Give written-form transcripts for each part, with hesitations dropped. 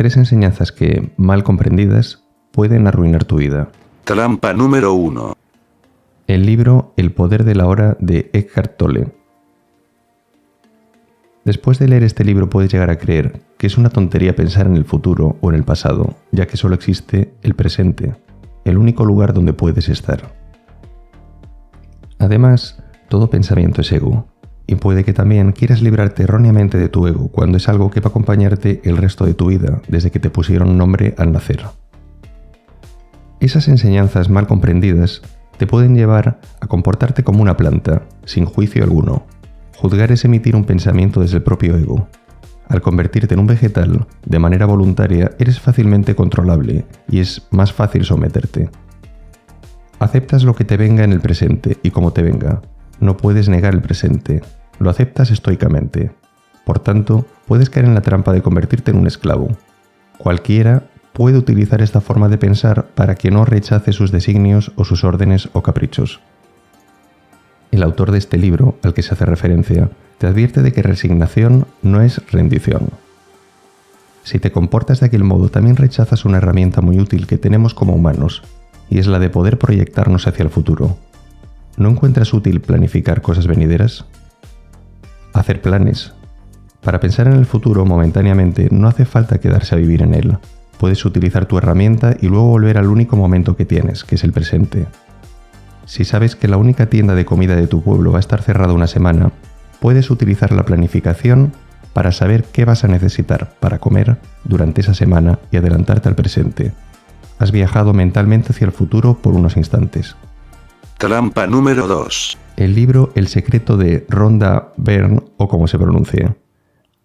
3 enseñanzas que, mal comprendidas, pueden arruinar tu vida. Trampa número 1. El libro El poder de la hora de Eckhart Tolle. Después de leer este libro puedes llegar a creer que es una tontería pensar en el futuro o en el pasado, ya que solo existe el presente, el único lugar donde puedes estar. Además, todo pensamiento es ego, y puede que también quieras librarte erróneamente de tu ego cuando es algo que va a acompañarte el resto de tu vida, desde que te pusieron nombre al nacer. Esas enseñanzas mal comprendidas te pueden llevar a comportarte como una planta, sin juicio alguno. Juzgar es emitir un pensamiento desde el propio ego. Al convertirte en un vegetal, de manera voluntaria, eres fácilmente controlable y es más fácil someterte. Aceptas lo que te venga en el presente y como te venga. No puedes negar el presente. Lo aceptas estoicamente. Por tanto, puedes caer en la trampa de convertirte en un esclavo. Cualquiera puede utilizar esta forma de pensar para que no rechace sus designios o sus órdenes o caprichos. El autor de este libro, al que se hace referencia, te advierte de que resignación no es rendición. Si te comportas de aquel modo, también rechazas una herramienta muy útil que tenemos como humanos, y es la de poder proyectarnos hacia el futuro. ¿No encuentras útil planificar cosas venideras? Hacer planes. Para pensar en el futuro momentáneamente no hace falta quedarse a vivir en él. Puedes utilizar tu herramienta y luego volver al único momento que tienes, que es el presente. Si sabes que la única tienda de comida de tu pueblo va a estar cerrada una semana, puedes utilizar la planificación para saber qué vas a necesitar para comer durante esa semana y adelantarte al presente. Has viajado mentalmente hacia el futuro por unos instantes. Trampa número 2. El libro El secreto de Rhonda Byrne, o como se pronuncie.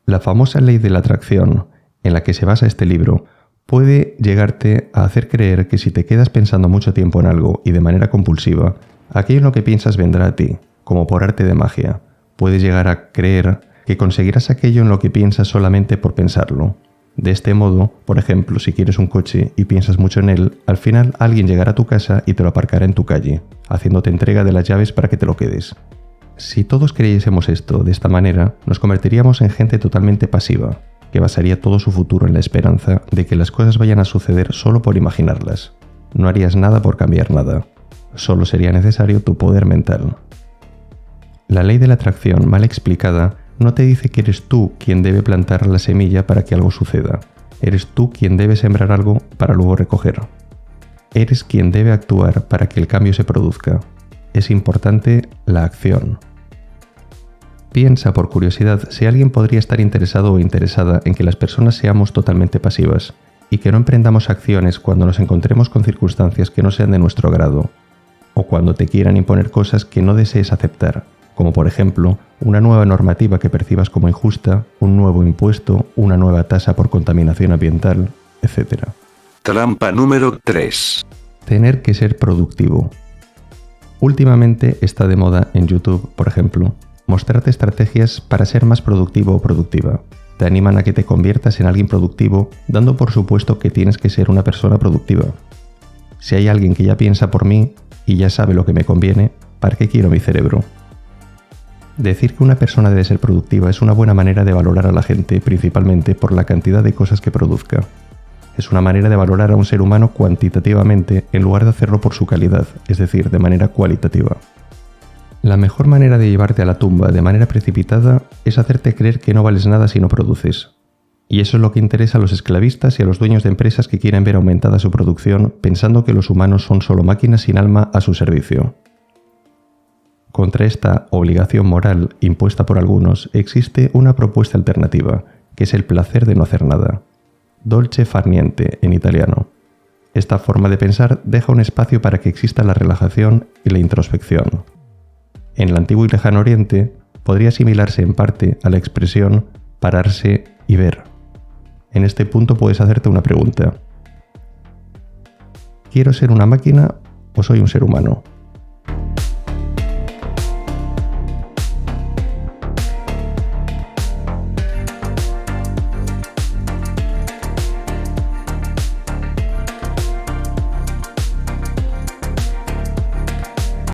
La famosa ley de la atracción, en la que se basa este libro, puede llegarte a hacer creer que si te quedas pensando mucho tiempo en algo y de manera compulsiva, aquello en lo que piensas vendrá a ti, como por arte de magia. Puedes llegar a creer que conseguirás aquello en lo que piensas solamente por pensarlo. De este modo, por ejemplo, si quieres un coche y piensas mucho en él, al final alguien llegará a tu casa y te lo aparcará en tu calle, haciéndote entrega de las llaves para que te lo quedes. Si todos creyésemos esto de esta manera, nos convertiríamos en gente totalmente pasiva, que basaría todo su futuro en la esperanza de que las cosas vayan a suceder solo por imaginarlas. No harías nada por cambiar nada. Solo sería necesario tu poder mental. La ley de la atracción mal explicada no te dice que eres tú quien debe plantar la semilla para que algo suceda. Eres tú quien debe sembrar algo para luego recoger. Eres quien debe actuar para que el cambio se produzca. Es importante la acción. Piensa por curiosidad si alguien podría estar interesado o interesada en que las personas seamos totalmente pasivas y que no emprendamos acciones cuando nos encontremos con circunstancias que no sean de nuestro agrado o cuando te quieran imponer cosas que no desees aceptar, como por ejemplo una nueva normativa que percibas como injusta, un nuevo impuesto, una nueva tasa por contaminación ambiental, etc. Trampa número 3. Tener que ser productivo. Últimamente está de moda en YouTube, por ejemplo, mostrarte estrategias para ser más productivo o productiva. Te animan a que te conviertas en alguien productivo, dando por supuesto que tienes que ser una persona productiva. Si hay alguien que ya piensa por mí y ya sabe lo que me conviene, ¿para qué quiero mi cerebro? Decir que una persona debe ser productiva es una buena manera de valorar a la gente, principalmente por la cantidad de cosas que produzca. Es una manera de valorar a un ser humano cuantitativamente en lugar de hacerlo por su calidad, es decir, de manera cualitativa. La mejor manera de llevarte a la tumba de manera precipitada es hacerte creer que no vales nada si no produces. Y eso es lo que interesa a los esclavistas y a los dueños de empresas que quieren ver aumentada su producción pensando que los humanos son solo máquinas sin alma a su servicio. Contra esta obligación moral impuesta por algunos existe una propuesta alternativa, que es el placer de no hacer nada. Dolce far niente en italiano. Esta forma de pensar deja un espacio para que exista la relajación y la introspección. En el antiguo y lejano Oriente podría asimilarse en parte a la expresión pararse y ver. En este punto puedes hacerte una pregunta. ¿Quiero ser una máquina o soy un ser humano?